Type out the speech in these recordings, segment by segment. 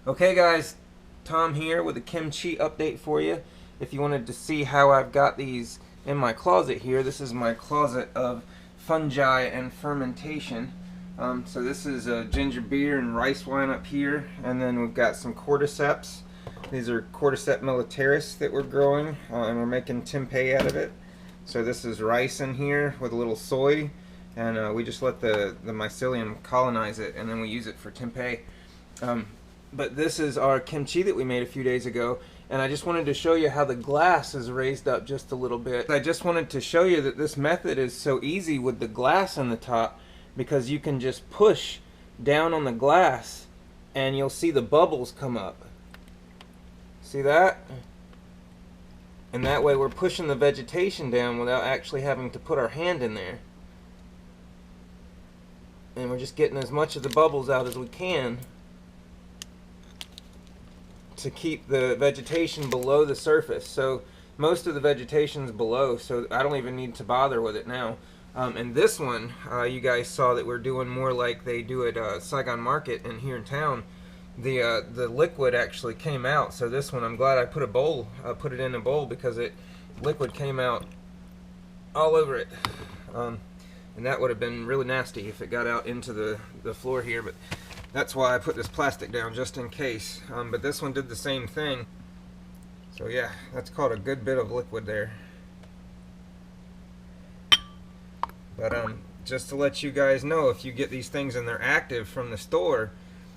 Okay guys, Tom here with a kimchi update for you. If you wanted to see how I've got these in my closet here, this is my closet of fungi and fermentation. So this is ginger beer and rice wine up here, and then we've got some cordyceps. These are Cordyceps militaris that we're growing, and we're making tempeh out of it. So this is rice in here with a little soy, and we just let the mycelium colonize it, and then we use it for tempeh. But this is our kimchi that we made a few days ago, and I just wanted to show you how the glass is raised up just a little bit. I just wanted to show you that this method is so easy with the glass on the top, because you can just push down on the glass and you'll see the bubbles come up. See that? And that way we're pushing the vegetation down without actually having to put our hand in there. And we're just getting as much of the bubbles out as we can to keep the vegetation below the surface. So most of the vegetation's below, so I don't even need to bother with it now. And this one, you guys saw that we're doing more like they do at Saigon Market and here in town. The liquid actually came out. So this one, I'm glad I put it in a bowl, because liquid came out all over it. And that would have been really nasty if it got out into the floor here, but that's why I put this plastic down, just in case. But this one did the same thing. So yeah, that's called a good bit of liquid there. But just to let you guys know, if you get these things and they're active from the store,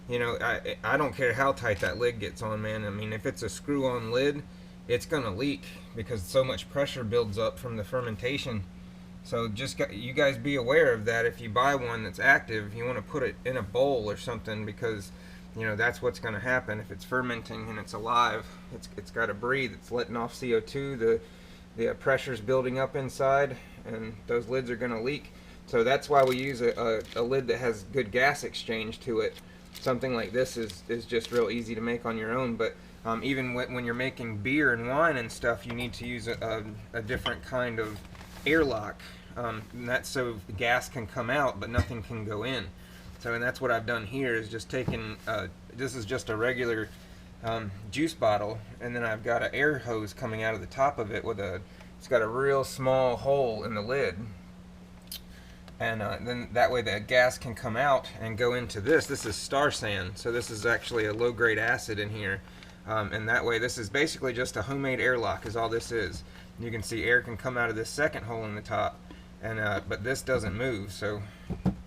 you know, I don't care how tight that lid gets on, man. I mean, if it's a screw-on lid, it's gonna leak because so much pressure builds up from the fermentation. So you guys be aware of that. If you buy one that's active, you want to put it in a bowl or something, because you know that's what's going to happen if it's fermenting and it's alive. It's got to breathe. It's letting off CO2. The pressure's building up inside, and those lids are going to leak. So that's why we use a lid that has good gas exchange to it. Something like this is just real easy to make on your own. But even when you're making beer and wine and stuff, you need to use a different kind of airlock. And that's so the gas can come out but nothing can go in. So, and that's what I've done here, is just taken this is just a regular juice bottle, and then I've got an air hose coming out of the top of it it's got a real small hole in the lid, and then that way the gas can come out and go into this is star sand. So this is actually a low grade acid in here, and that way this is basically just a homemade airlock is all this is. You can see air can come out of this second hole in the top, and but this doesn't move, so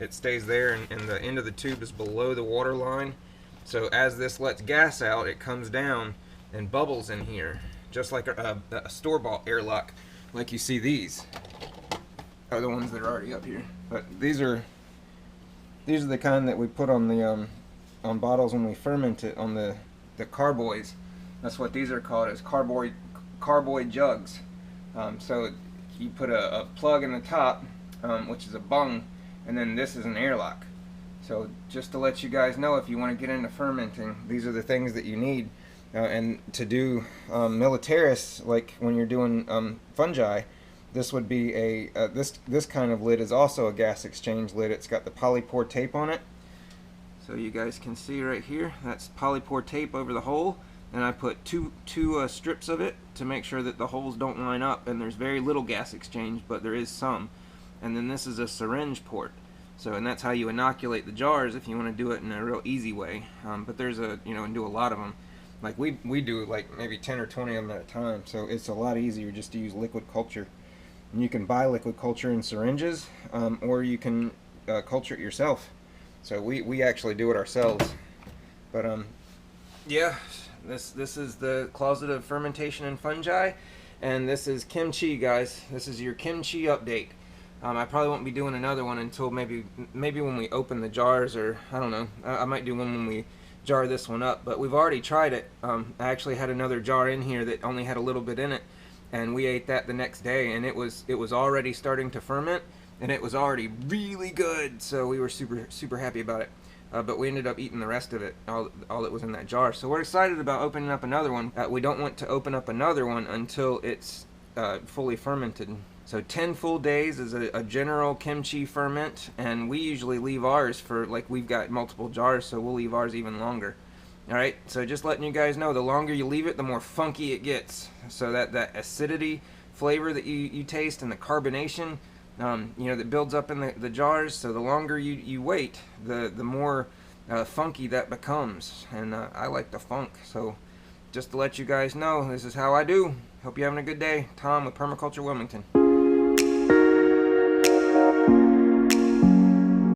it stays there, and the end of the tube is below the water line. So as this lets gas out, it comes down and bubbles in here, just like a store-bought airlock. Like you see, these are the ones that are already up here, but these are the kind that we put on the on bottles when we ferment it, on the carboys. That's what these are called, as carboy jugs. So you put a plug in the top, which is a bung, and then this is an airlock. So just to let you guys know, if you want to get into fermenting, these are the things that you need. And to do militaris, like when you're doing fungi, this would be this kind of lid is also a gas exchange lid. It's got the polypore tape on it. So you guys can see right here, that's polypore tape over the hole. And I put two strips of it to make sure that the holes don't line up, and there's very little gas exchange, but there is some. And then this is a syringe port. So, and that's how you inoculate the jars if you want to do it in a real easy way. But there's and do a lot of them. Like we do like maybe 10 or 20 of them at a time. So it's a lot easier just to use liquid culture. And you can buy liquid culture in syringes, or you can culture it yourself. So we actually do it ourselves. But yeah. This is the closet of fermentation and fungi, and this is kimchi, guys. This is your kimchi update. I probably won't be doing another one until maybe when we open the jars, or I don't know. I might do one when we jar this one up. But we've already tried it. I actually had another jar in here that only had a little bit in it, and we ate that the next day, and it was already starting to ferment, and it was already really good. So we were super happy about it. But we ended up eating the rest of it, all that was in that jar. So we're excited about opening up another one. We don't want to open up another one until it's fully fermented. So 10 full days is a general kimchi ferment, and we usually leave ours for, like, we've got multiple jars, so we'll leave ours even longer. All right, so just letting you guys know, the longer you leave it, the more funky it gets. So that acidity flavor that you taste and the carbonation, you know, that builds up in the jars. So the longer you wait, the more funky that becomes. And I like the funk. So just to let you guys know, this is how I do. Hope you're having a good day. Tom with Permaculture Wilmington.